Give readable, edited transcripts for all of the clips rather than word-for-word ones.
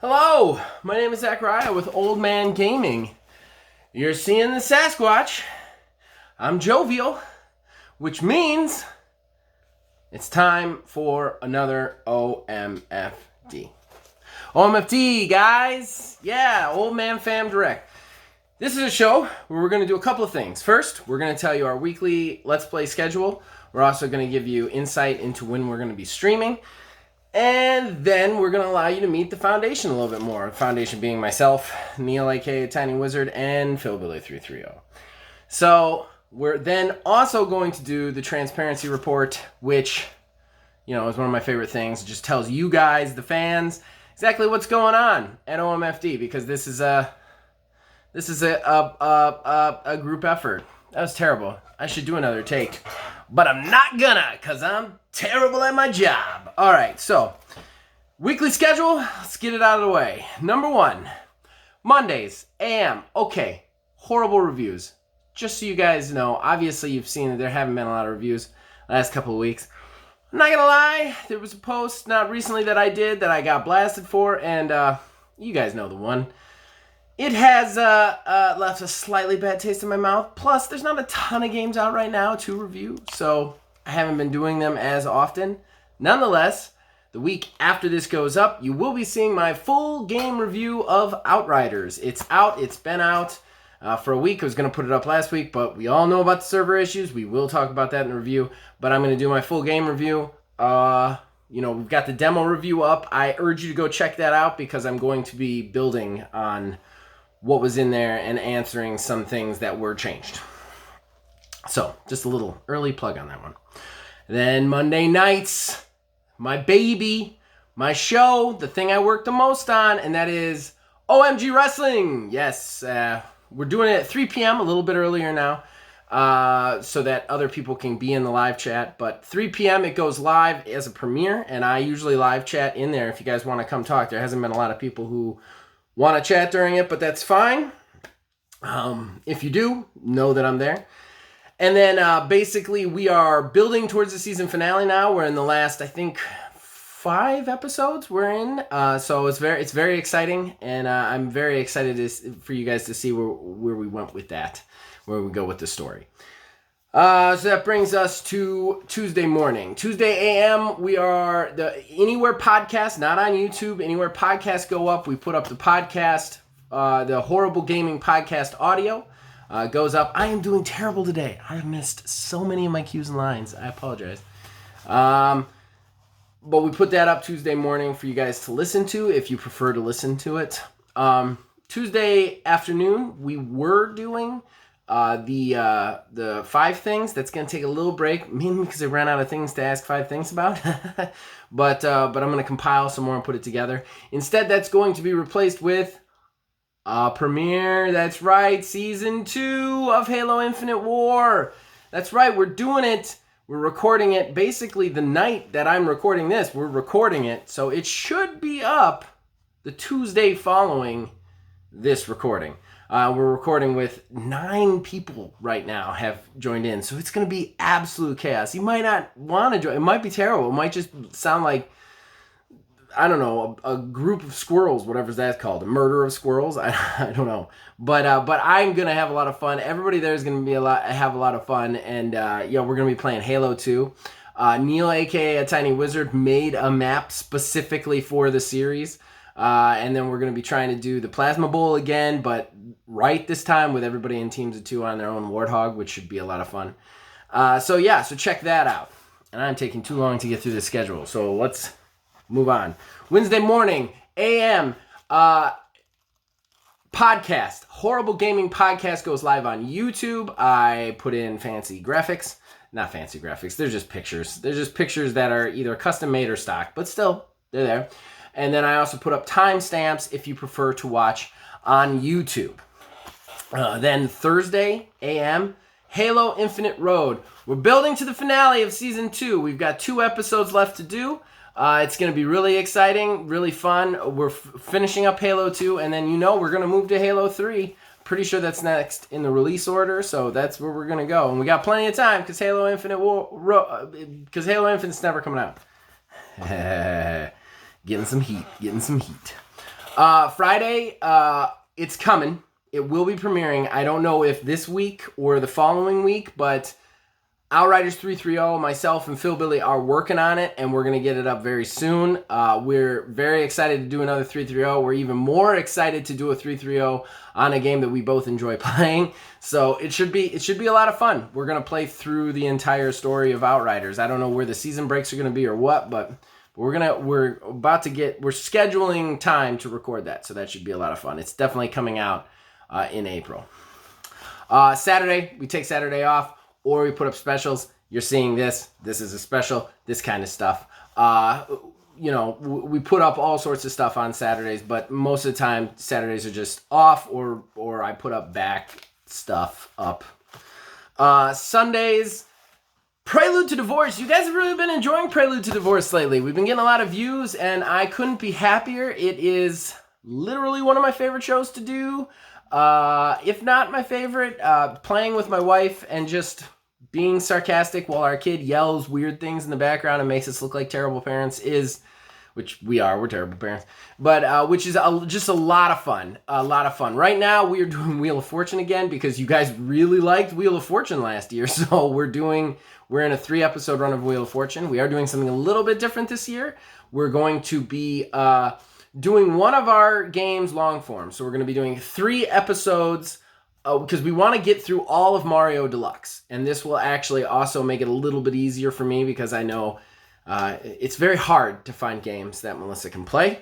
Hello, my name is Zachariah with Old Man Gaming. You're seeing the Sasquatch. I'm jovial, which means it's time for another OMFD. OMFD, guys. Yeah, Old Man Fam Direct. This is a show where we're going to do a couple of things. First, we're going to tell you our weekly Let's Play schedule. We're also going to give you insight into when we're going to be streaming. And then we're going to allow you to meet the Foundation a little bit more. The Foundation being myself, Neil, aka Tiny Wizard, and PhilBilly330. So we're then also going to do the Transparency Report, which, you know, is one of my favorite things. It just tells you guys, the fans, exactly what's going on at OMFD, because this is a group effort. That was terrible. I should do another take. But I'm not gonna, because I'm terrible at my job. All right, so weekly schedule, let's get it out of the way. Number 1, Mondays, AM. Okay, horrible reviews. Just so you guys know, obviously you've seen that there haven't been a lot of reviews last couple of weeks. I'm not gonna lie, there was a post not recently that I did that I got blasted for, and you guys know the one. It has left a slightly bad taste in my mouth. Plus, there's not a ton of games out right now to review, so I haven't been doing them as often. Nonetheless, the week after this goes up, you will be seeing my full game review of Outriders. It's out. It's been out for a week. I was going to put it up last week, but we all know about the server issues. We will talk about that in the review, but I'm going to do my full game review. We've got the demo review up. I urge you to go check that out because I'm going to be building on what was in there and answering some things that were changed. So, just a little early plug on that one. Then Monday nights, my baby, my show, the thing I work the most on, and that is Omg Wrestling. Yes, we're doing it at 3 p.m., a little bit earlier now, so that other people can be in the live chat. But 3 p.m. it goes live as a premiere, and I usually live chat in there if you guys want to come talk. There hasn't been a lot of people who want to chat during it, but that's fine. If you do, know that I'm there. And then basically we are building towards the season finale now. We're in the last, I think, 5 episodes we're in. So it's very exciting, and I'm very excited for you guys to see where we went with that, where we go with the story. So that brings us to Tuesday morning. Tuesday AM, we are the Anywhere podcast, not on YouTube. Anywhere podcasts go up, we put up the podcast, the Horrible Gaming Podcast audio goes up. I am doing terrible today. I have missed so many of my cues and lines. I apologize. But we put that up Tuesday morning for you guys to listen to if you prefer to listen to it. Tuesday afternoon, we were doing the 5 things. That's going to take a little break, mainly because I ran out of things to ask 5 things about. but I'm going to compile some more and put it together. Instead, that's going to be replaced with premiere. That's right, Season 2 of Halo Infinite War. That's right, we're doing it. We're recording it basically the night that I'm recording this. We're recording it, so it should be up the Tuesday following this recording. We're recording with 9 people right now have joined in. So it's going to be absolute chaos. You might not want to join. It might be terrible. It might just sound like, I don't know, a group of squirrels, whatever that's called. A murder of squirrels. I don't know. But I'm going to have a lot of fun. Everybody there is going to have a lot of fun. And we're going to be playing Halo 2. Neil, aka a Tiny Wizard, made a map specifically for the series. And then we're going to be trying to do the Plasma Bowl again, but right this time with everybody in teams of 2 on their own Warthog, which should be a lot of fun. So check that out. And I'm taking too long to get through the schedule, so let's move on. Wednesday morning, AM, podcast. Horrible Gaming Podcast goes live on YouTube. I put in fancy graphics. Not fancy graphics, they're just pictures. They're just pictures that are either custom made or stock, but still, they're there. And then I also put up timestamps if you prefer to watch on YouTube. Then Thursday, AM, Halo Infinite Road. We're building to the finale of Season 2. We've got 2 episodes left to do. It's going to be really exciting, really fun. We're finishing up Halo 2, and then we're going to move to Halo 3. Pretty sure that's next in the release order, so that's where we're going to go. And we got plenty of time because Halo Infinite's never coming out. Getting some heat. Friday, it's coming. It will be premiering. I don't know if this week or the following week, but Outriders 330, myself and Phil Billy are working on it, and we're going to get it up very soon. We're very excited to do another 330. We're even more excited to do a 330 on a game that we both enjoy playing. So it should be a lot of fun. We're going to play through the entire story of Outriders. I don't know where the season breaks are going to be or what, but we're scheduling time to record that, so that should be a lot of fun. It's definitely coming out in April. Saturday, we take Saturday off, or we put up specials. You're seeing this. This is a special. This kind of stuff. We put up all sorts of stuff on Saturdays, but most of the time Saturdays are just off, or I put up back stuff up. Sundays, Prelude to Divorce. You guys have really been enjoying Prelude to Divorce lately. We've been getting a lot of views, and I couldn't be happier. It is literally one of my favorite shows to do. If not my favorite, playing with my wife and just being sarcastic while our kid yells weird things in the background and makes us look like terrible parents which we are, we're terrible parents, but which is just a lot of fun. Right now we are doing Wheel of Fortune again because you guys really liked Wheel of Fortune last year, so we're in a 3-episode run of Wheel of Fortune. We are doing something a little bit different this year. We're going to be doing one of our games long form. So we're going to be doing 3 episodes because we want to get through all of Mario Deluxe. And this will actually also make it a little bit easier for me because I know it's very hard to find games that Melissa can play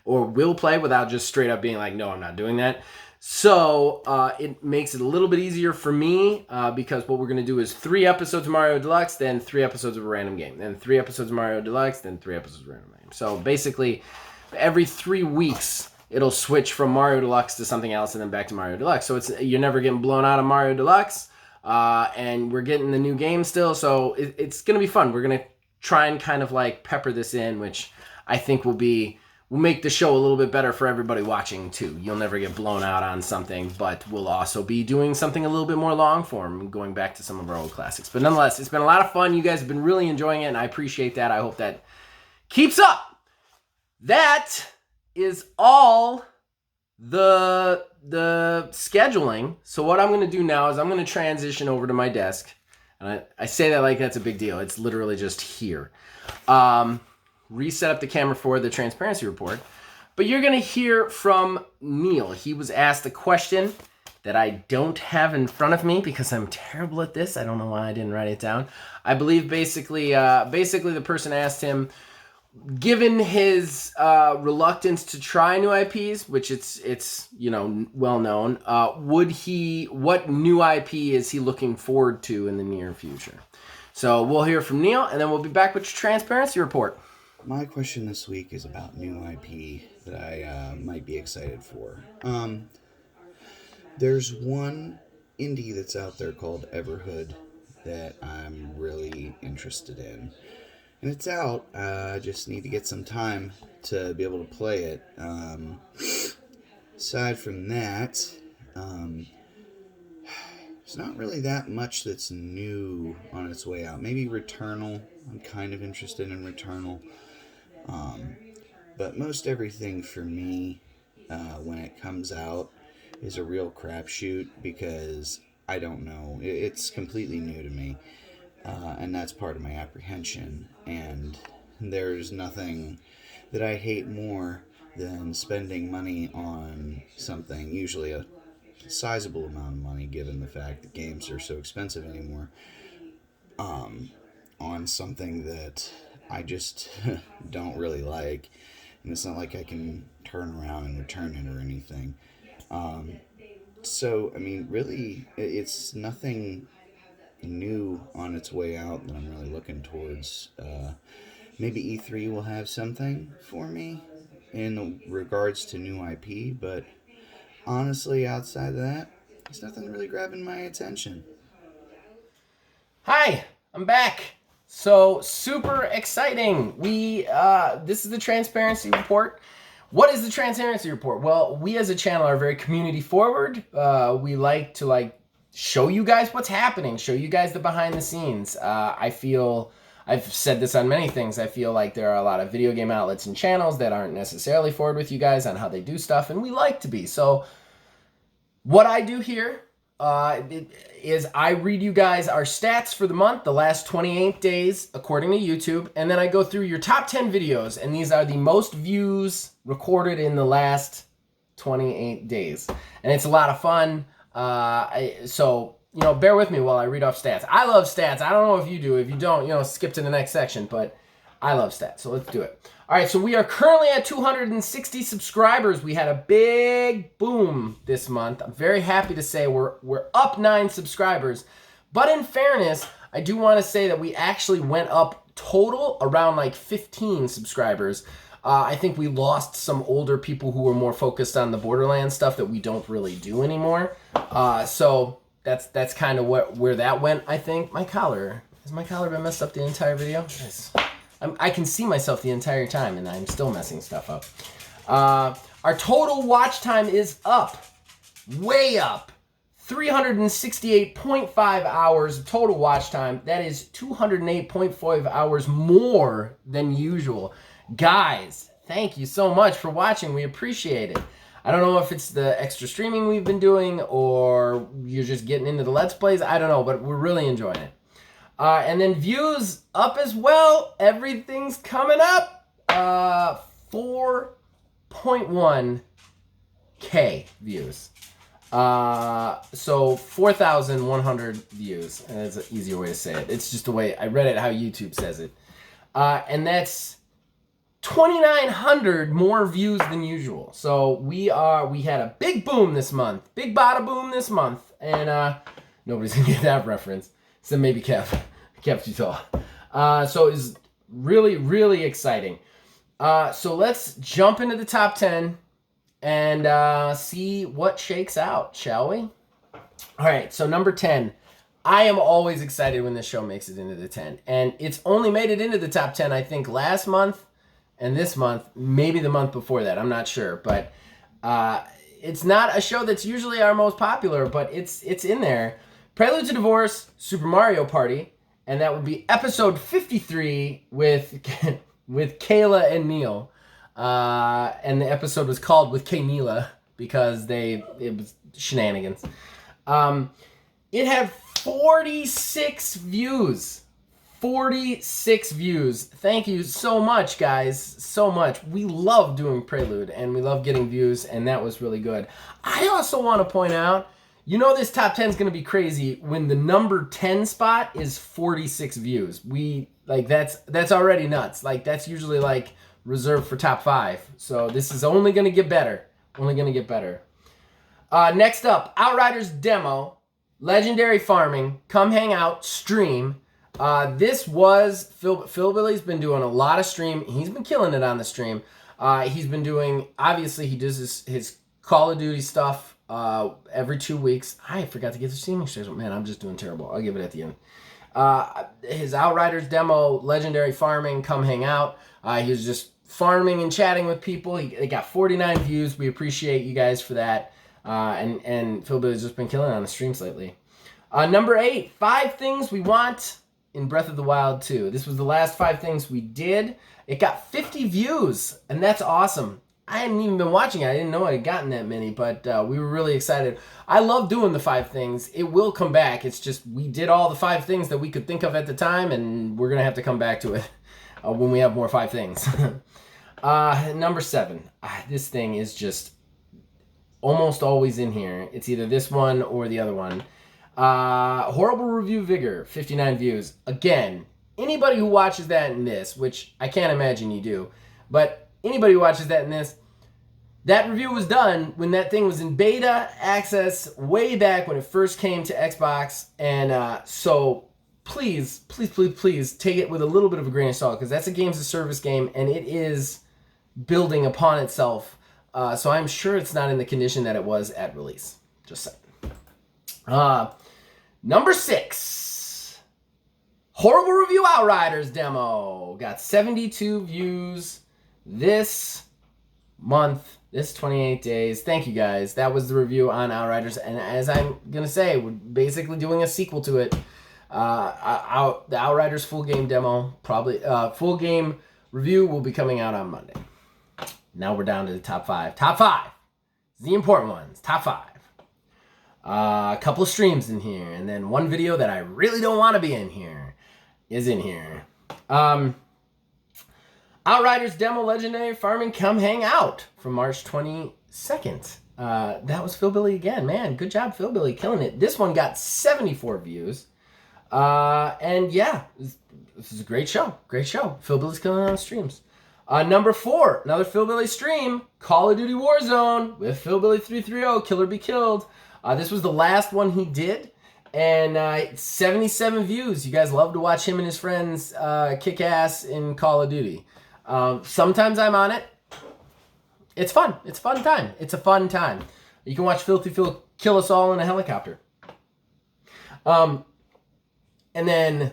or will play without just straight up being like, no, I'm not doing that. So it makes it a little bit easier for me because what we're going to do is 3 episodes of Mario Deluxe, then 3 episodes of a random game, then 3 episodes of Mario Deluxe, then 3 episodes of a random game. So basically, every 3 weeks, it'll switch from Mario Deluxe to something else and then back to Mario Deluxe. So you're never getting blown out of Mario Deluxe, and we're getting the new game still. So it's going to be fun. We're going to try and kind of like pepper this in, which I think will make the show a little bit better for everybody watching too. You'll never get blown out on something, but we'll also be doing something a little bit more long form, going back to some of our old classics. But nonetheless, it's been a lot of fun. You guys have been really enjoying it, and I appreciate that. I hope that keeps up. That is all the scheduling. So what I'm going to do now is I'm going to transition over to my desk. And I say that like that's a big deal. It's literally just here. Reset up the camera for the transparency report. But you're going to hear from Neil. He was asked a question that I don't have in front of me because I'm terrible at this. I don't know why I didn't write it down. I believe basically the person asked him, given his reluctance to try new IPs, which it's well known, what new IP is he looking forward to in the near future? So we'll hear from Neil, and then we'll be back with your transparency report. My question this week is about new IP that I might be excited for. There's one indie that's out there called Everhood that I'm really interested in. And it's out. I just need to get some time to be able to play it. Aside from that, there's not really that much that's new on its way out. Maybe Returnal. I'm kind of interested in Returnal. But most everything for me, when it comes out, is a real crapshoot because I don't know. It's completely new to me. And that's part of my apprehension. And there's nothing that I hate more than spending money on something, usually a sizable amount of money given the fact that games are so expensive anymore, on something that I just don't really like. And it's not like I can turn around and return it or anything. So, I mean, really, it's nothing new on its way out that I'm really looking towards. Maybe E3 will have something for me in regards to new IP, but honestly, outside of that, there's nothing really grabbing my attention. Hi, I'm back. So super exciting. This is the transparency report. What is the transparency report? Well, we as a channel are very community forward. We like to show you guys what's happening, show you guys the behind the scenes. I feel I've said this on many things. I feel like there are a lot of video game outlets and channels that aren't necessarily forward with you guys on how they do stuff, and we like to be. So what I do here is I read you guys our stats for the month, the last 28 days, according to YouTube, and then I go through your top 10 videos, and these are the most views recorded in the last 28 days. And it's a lot of fun. So, you know, bear with me while I read off stats. I love stats. I don't know if you do. If you don't, you know, skip to the next section, but I love stats, so let's do it. All right, so we are currently at 260 subscribers. We had a big boom this month. I'm very happy to say we're up 9 subscribers. But in fairness, I do want to say that we actually went up total around like 15 subscribers. I think we lost some older people who were more focused on the Borderlands stuff that we don't really do anymore. So that's kind of where that went, I think. Has my collar been messed up the entire video? Yes. I can see myself the entire time, and I'm still messing stuff up. Our total watch time is up. Way up. 368.5 hours of total watch time. That is 208.5 hours more than usual. Guys, thank you so much for watching. We appreciate it. I don't know if it's the extra streaming we've been doing or you're just getting into the Let's Plays. I don't know, but we're really enjoying it. And then views up as well. Everything's coming up. 4.1K views. So 4,100 views. That's an easier way to say it. It's just the way I read it, how YouTube says it. And that's 2,900 more views than usual. So we had a big boom this month. Big bada boom this month. And nobody's gonna get that reference. So maybe Kev too tall. So it's really, really exciting. So let's jump into the top 10 and see what shakes out, shall we? All right, so number 10. I am always excited when this show makes it into the 10. And it's only made it into the top 10, I think, last month and this month, maybe the month before that. I'm not sure. But it's not a show that's usually our most popular, but it's in there. Prelude to Divorce, Super Mario Party, and that would be episode 53 with Kayla and Neil. And the episode was called With Kaynila because it was shenanigans. It had 46 views. 46 views. Thank you so much, guys. So much. We love doing Prelude, and we love getting views, and that was really good. I also want to point out, you know this top 10 is going to be crazy when the number 10 spot is 46 views. That's already nuts. Like, that's usually like reserved for top 5. So this is only going to get better. Only going to get better. Next up, Outriders Demo, Legendary Farming, Come Hang Out, Stream. This was, Phil Billy's been doing a lot of stream. He's been killing it on the stream. He's been doing, obviously he does his Call of Duty stuff every 2 weeks. I forgot to get the streaming schedule. Man, I'm just doing terrible. I'll give it at the end. His Outriders Demo, Legendary Farming, Come Hang Out. He was just farming and chatting with people. They got 49 views. We appreciate you guys for that. And Phil Billy's just been killing it on the streams lately. Number 8, 5 things we want in Breath of the Wild 2. This was the last 5 things we did. It got 50 views, and that's awesome. I hadn't even been watching it. I didn't know I had gotten that many, but we were really excited. I love doing the 5 things. It will come back. It's just we did all the 5 things that we could think of at the time, and we're going to have to come back to it when we have more 5 things. Number 7. This thing is just almost always in here. It's either this one or the other one. Horrible Review Vigor, 59 views. Again, anybody who watches that in this, which I can't imagine you do, but anybody who watches that in this, that review was done when that thing was in beta access way back when it first came to Xbox. And so please, please, please, please take it with a little bit of a grain of salt, because that's a games of service game and it is building upon itself. So I'm sure it's not in the condition that it was at release. Just saying. Number 6. Horrible Review Outriders Demo. Got 72 views this month, this 28 days. Thank you guys. That was the review on Outriders. And as I'm going to say, we're basically doing a sequel to it. The Outriders full game demo, probably full game review will be coming out on Monday. Now we're down to the top 5. Top 5, the important ones. Top 5. A couple of streams in here, and then one video that I really don't want to be in here is in here. Outriders demo legendary farming come hang out from March 22nd. That was Philbilly again, man. Good job, Philbilly, killing it. This one got 74 views. And yeah, this is a great show. Great show. Philbilly's killing it on streams. Number 4, another Philbilly stream, Call of Duty Warzone with Philbilly 330, Kill or Be Killed. This was the last one he did, and 77 views. You guys love to watch him and his friends kick ass in Call of Duty. Sometimes I'm on it. It's fun. It's a fun time. It's a fun time. You can watch Filthy Phil kill us all in a helicopter. And then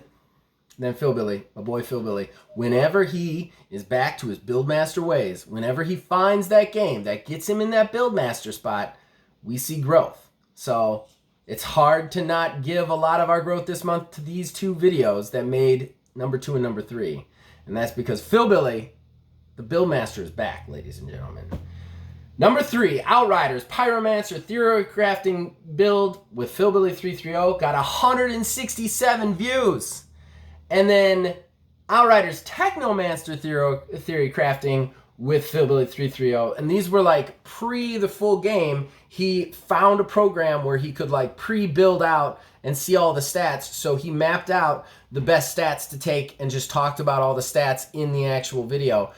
Philbilly, my boy Philbilly, whenever he is back to his Buildmaster ways, whenever he finds that game that gets him in that Buildmaster spot, we see growth. So it's hard to not give a lot of our growth this month to these 2 videos that made number 2 and number 3. And that's because Philbilly, the Buildmaster, is back, ladies and gentlemen. Number 3, Outriders Pyromancer Theory Crafting build with Philbilly 330 got 167 views. And then Outriders Technomancer Theory Crafting with Philbilly 330. And these were like pre the full game. He found a program where he could like pre-build out and see all the stats. So he mapped out the best stats to take and just talked about all the stats in the actual video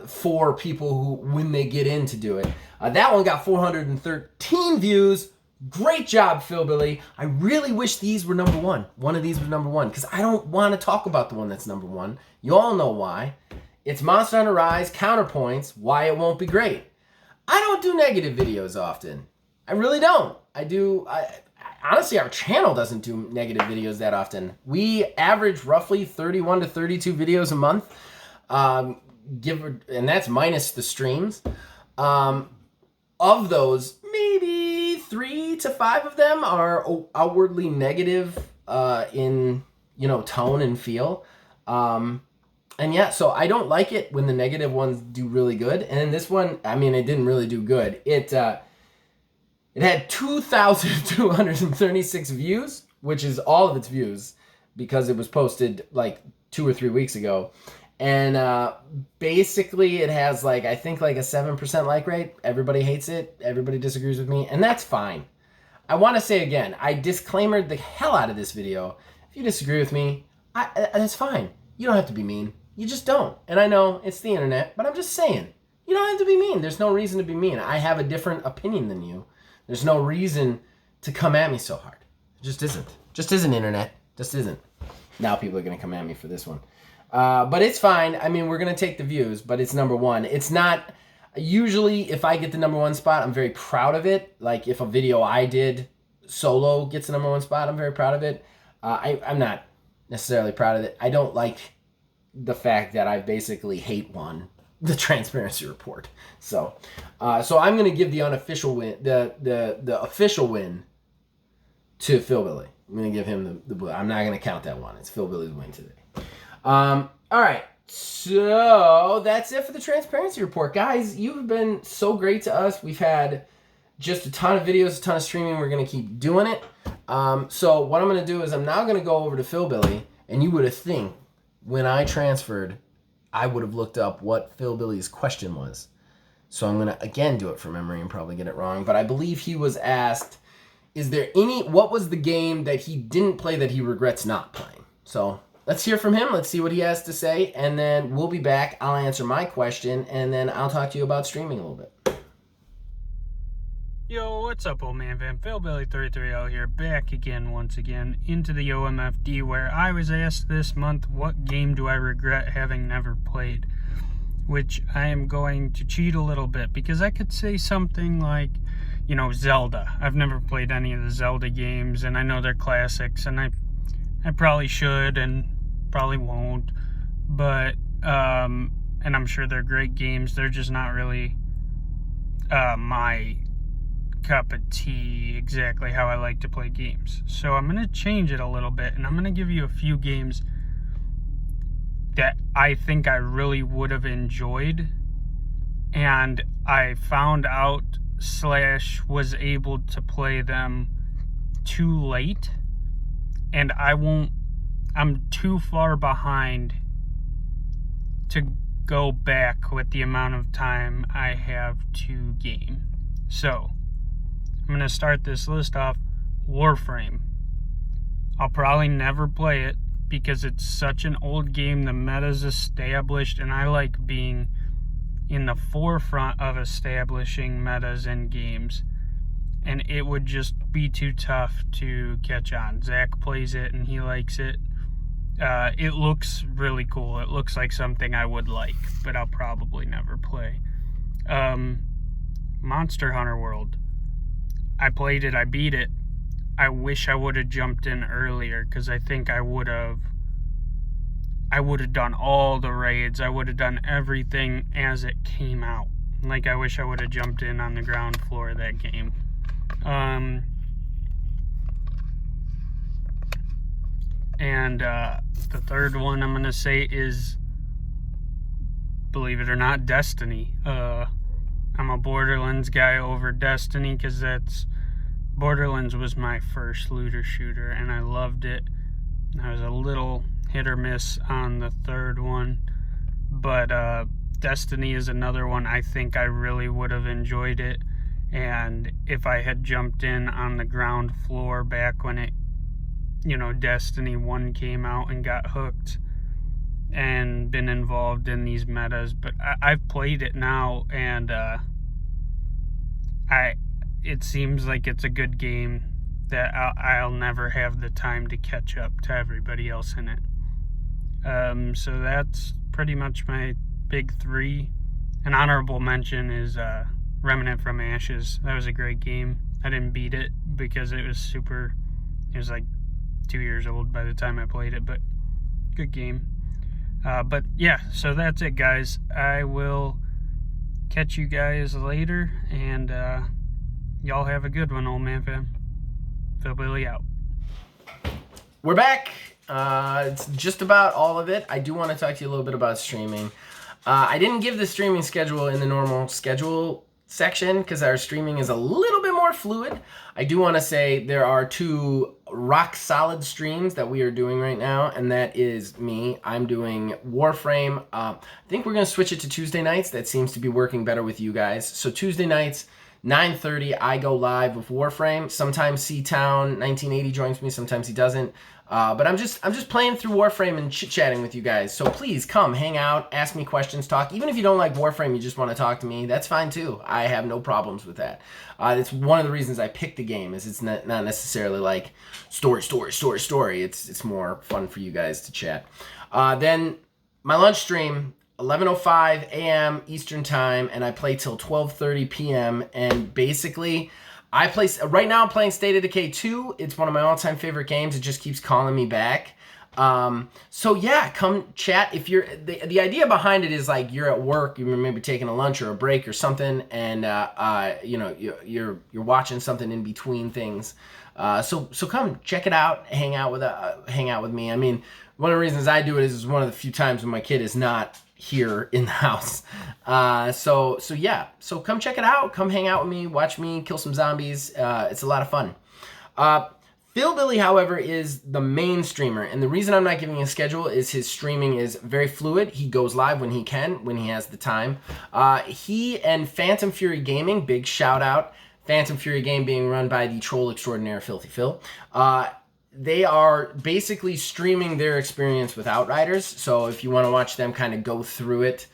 for people who, when they get in to do it. That one got 413 views. Great job, Philbilly. I really wish these were number 1. One of these was number 1, because I don't want to talk about the one that's number 1. You all know why. It's Monster Hunter Rise Counterpoints, why it won't be great. I don't do negative videos often. I really don't. Honestly, our channel doesn't do negative videos that often. We average roughly 31 to 32 videos a month, and that's minus the streams. Of those, maybe 3 to 5 of them are outwardly negative in tone and feel. And yeah, so I don't like it when the negative ones do really good. And this one, I mean, it didn't really do good. It had 2,236 views, which is all of its views because it was posted like 2 or 3 weeks ago. And basically it has like, I think like a 7% like rate. Everybody hates it. Everybody disagrees with me. And that's fine. I want to say again, I disclaimered the hell out of this video. If you disagree with me, that's fine. You don't have to be mean. You just don't. And I know it's the internet, but I'm just saying. You don't have to be mean. There's no reason to be mean. I have a different opinion than you. There's no reason to come at me so hard. It just isn't. Just isn't, internet. Just isn't. Now people are going to come at me for this one. But it's fine. I mean, we're going to take the views, but it's number 1. It's not... Usually, if I get the number 1 spot, I'm very proud of it. Like, if a video I did solo gets the number 1 spot, I'm very proud of it. I'm not necessarily proud of it. I don't like the fact that I basically hate won the transparency report. So I'm going to give the unofficial win, the official win to Philbilly. I'm going to give him the blue. I'm not going to count that one. It's Philbilly's win today. All right. So that's it for the transparency report. Guys, you've been so great to us. We've had just a ton of videos, a ton of streaming. We're going to keep doing it. So what I'm going to do is I'm now going to go over to Philbilly, and you would have think when I transferred, I would have looked up what Philbilly's question was. So I'm going to, again, do it from memory and probably get it wrong. But I believe he was asked, what was the game that he didn't play that he regrets not playing? So let's hear from him. Let's see what he has to say. And then we'll be back. I'll answer my question. And then I'll talk to you about streaming a little bit. Yo, what's up, old man fam? Philbilly330 here, back again, once again, into the OMFD, where I was asked this month, what game do I regret having never played? Which I am going to cheat a little bit, because I could say something like, Zelda. I've never played any of the Zelda games, and I know they're classics, and I probably should, and probably won't, but, and I'm sure they're great games, they're just not really, my cup of tea, exactly how I like to play games. So I'm going to change it a little bit, and I'm going to give you a few games that I think I really would have enjoyed, and I found out / was able to play them too late, and I'm too far behind to go back with the amount of time I have to game. So, I'm going to start this list off. Warframe. I'll probably never play it because it's such an old game. The meta's established, and I like being in the forefront of establishing metas in games. And it would just be too tough to catch on. Zach plays it, and he likes it. It looks really cool. It looks like something I would like, but I'll probably never play. Monster Hunter World. I played it, I beat it. I wish I would have jumped in earlier, because I think I would have done all the raids. I would have done everything as it came out. Like, I wish I would have jumped in on the ground floor of that game. And the third one I'm going to say is, believe it or not, Destiny. I'm a Borderlands guy over Destiny because Borderlands was my first looter shooter, and I loved it. I was a little hit or miss on the third one, but Destiny is another one I think I really would have enjoyed it. And if I had jumped in on the ground floor back when Destiny 1 came out and got hooked and been involved in these metas. But I've played it now, and it seems like it's a good game that I'll never have the time to catch up to everybody else in it. So that's pretty much my big three. An honorable mention is Remnant from Ashes. That was a great game. I didn't beat it because it was like 2 years old by the time I played it, but good game. But yeah, so that's it, guys. I will catch you guys later, and y'all have a good one, old man fam. Phil Billy out. We're back. It's just about all of it. I do want to talk to you a little bit about streaming. I didn't give the streaming schedule in the normal schedule section because our streaming is a little bit more fluid. I do want to say there are 2 rock solid streams that we are doing right now, and that is me. I'm doing Warframe. I think we're going to switch it to Tuesday nights. That seems to be working better with you guys. So Tuesday nights, 9:30, I go live with Warframe. Sometimes C-Town 1980 joins me, sometimes he doesn't. But I'm just playing through Warframe and chit-chatting with you guys. So please come, hang out, ask me questions, talk. Even if you don't like Warframe, you just want to talk to me, that's fine too. I have no problems with that. It's one of the reasons I picked the game, is it's not necessarily like story. It's more fun for you guys to chat. Then my lunch stream, 11:05 a.m. Eastern time, and I play till 12:30 p.m. And basically, right now I'm playing State of Decay 2. It's one of my all-time favorite games. It just keeps calling me back. So yeah, come chat. If you're the idea behind it is like you're at work, you're maybe taking a lunch or a break or something, and you're watching something in between things. So come check it out. Hang out with me. I mean, one of the reasons I do it is one of the few times when my kid is not here in the house. So yeah. So come check it out. Come hang out with me. Watch me kill some zombies. It's a lot of fun. Phil Billy, however, is the main streamer, and the reason I'm not giving a schedule is his streaming is very fluid. He goes live when he can, when he has the time. He and Phantom Fury Gaming, big shout out. Phantom Fury Game being run by the troll extraordinaire Filthy Phil. They are basically streaming their experience with Outriders, so if you want to watch them kind of go through it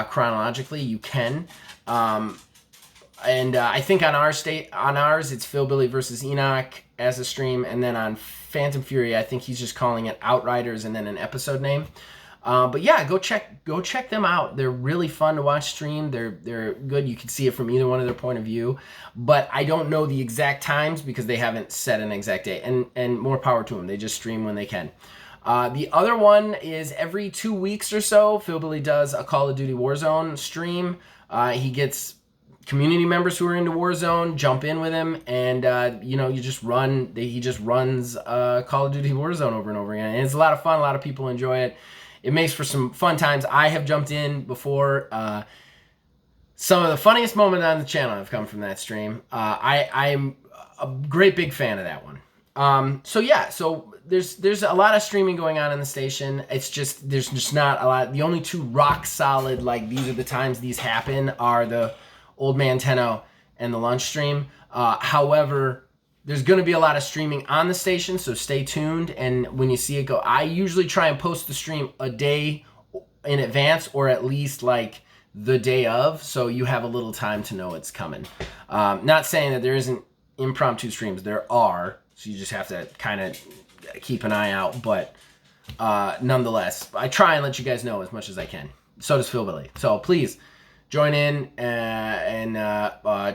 chronologically, you can. And I think on ours, it's Phil Billy versus Enoch as a stream, and then on Phantom Fury, I think he's just calling it Outriders and then an episode name. But yeah, go check them out. They're really fun to watch stream. They're good. You can see it from either one of their point of view. But I don't know the exact times because they haven't set an exact date. And more power to them. They just stream when they can. The other one is every 2 weeks or so, Phil Billy does a Call of Duty Warzone stream. He gets community members who are into Warzone, jump in with him, and you just run. He just runs Call of Duty Warzone over and over again, and it's a lot of fun. A lot of people enjoy it. It makes for some fun times. I have jumped in before. Some of the funniest moments on the channel have come from that stream. I'm a great big fan of that one. So there's a lot of streaming going on in the station. It's just there's just not a lot. The only two rock solid, like, these are the times these happen, are the Old Man Tenno and the lunch stream. However, there's going to be a lot of streaming on the station, so stay tuned. And when you see it go, I usually try and post the stream a day in advance, or at least like the day of, so you have a little time to know it's coming. Not saying that there isn't impromptu streams. There are, so you just have to kind of keep an eye out. But nonetheless, I try and let you guys know as much as I can. So does Philbilly. So please join in and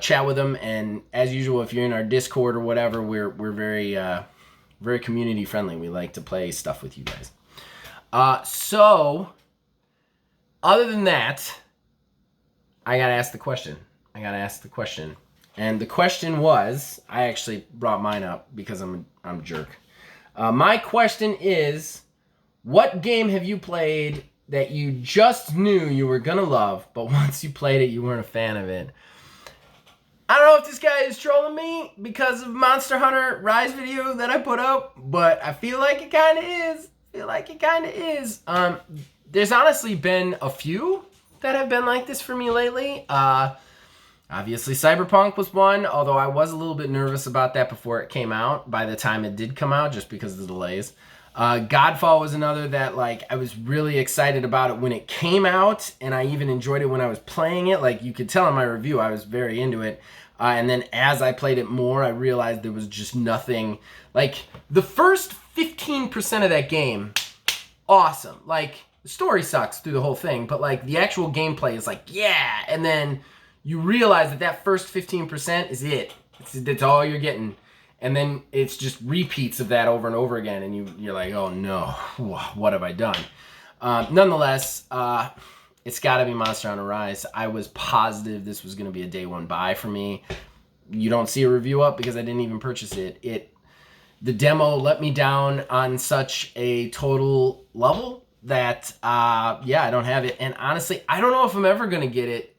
chat with them. And as usual, if you're in our Discord or whatever, we're very very community friendly. We like to play stuff with you guys. So other than that, I gotta ask the question. And the question was, I actually brought mine up because I'm a jerk. My question is, what game have you played that you just knew you were gonna love, but once you played it, you weren't a fan of it? I don't know if this guy is trolling me because of Monster Hunter Rise video that I put up, but I feel like it kind of is. There's honestly been a few that have been like this for me lately. Obviously Cyberpunk was one, although I was a little bit nervous about that before it came out, by the time it did come out, just because of the delays. Godfall was another that, like, I was really excited about it when it came out, and I even enjoyed it when I was playing it. Like, you could tell in my review, I was very into it. And then as I played it more, I realized there was just nothing. Like, the first 15% of that game, awesome. Like, the story sucks through the whole thing, but, like, the actual gameplay is like, yeah! And then you realize that first 15% is it. That's all you're getting. And then it's just repeats of that over and over again, and you're like, oh no, what have I done? Nonetheless, it's got to be Monster Hunter Rise. I was positive this was going to be a day one buy for me. You don't see a review up because I didn't even purchase it. The demo let me down on such a total level that, I don't have it. And honestly, I don't know if I'm ever going to get it.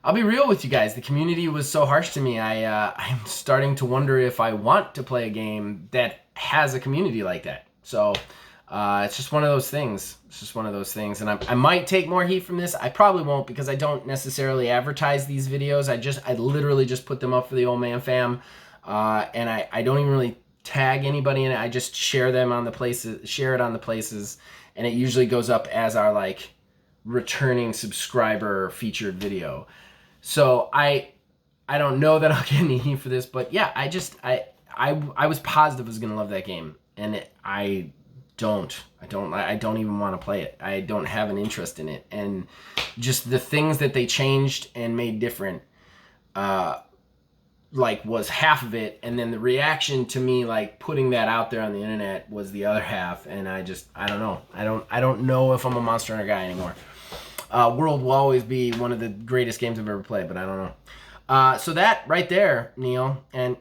I'll be real with you guys. The community was so harsh to me. I'm starting to wonder if I want to play a game that has a community like that. So it's just one of those things. And I might take more heat from this. I probably won't, because I don't necessarily advertise these videos. I literally just put them up for the Old Man fam. And I don't even really tag anybody in it. I just share it on the places, and it usually goes up as our, like, returning subscriber featured video. So I don't know that I'll get any heat for this, but yeah, I was positive I was gonna love that game, and I don't even want to play it. I don't have an interest in it, and just the things that they changed and made different, like, was half of it, and then the reaction to me, like, putting that out there on the internet was the other half, and I don't know. I don't know if I'm a Monster Hunter guy anymore. World will always be one of the greatest games I've ever played, but I don't know. So that right there, Neil, and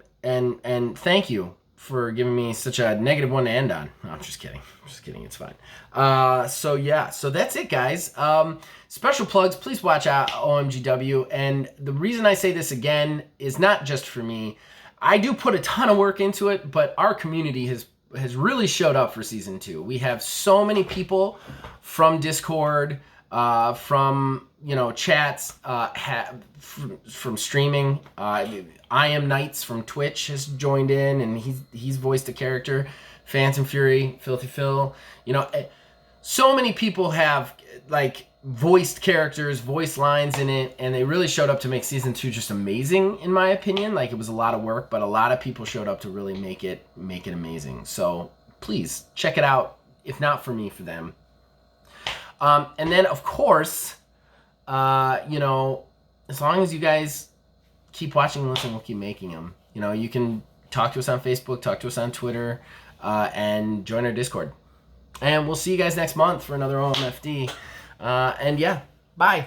thank you for giving me such a negative one to end on. No, I'm just kidding. It's fine. So that's it, guys. Special plugs. Please watch out OMGW. And the reason I say this again is not just for me. I do put a ton of work into it, but our community has really showed up for season 2. We have so many people from Discord, from chats, from streaming. I Am Knights from Twitch has joined in, and he's voiced a character. Phantom Fury, Filthy Phil, so many people have, like, voiced characters, voiced lines in it, and they really showed up to make season 2 just amazing, in my opinion. Like, it was a lot of work, but a lot of people showed up to really make it amazing. So please check it out, if not for me, for them. And then, of course, as long as you guys keep watching and listening, we'll keep making them. You can talk to us on Facebook, talk to us on Twitter, and join our Discord. And we'll see you guys next month for another OMFD. And yeah, bye.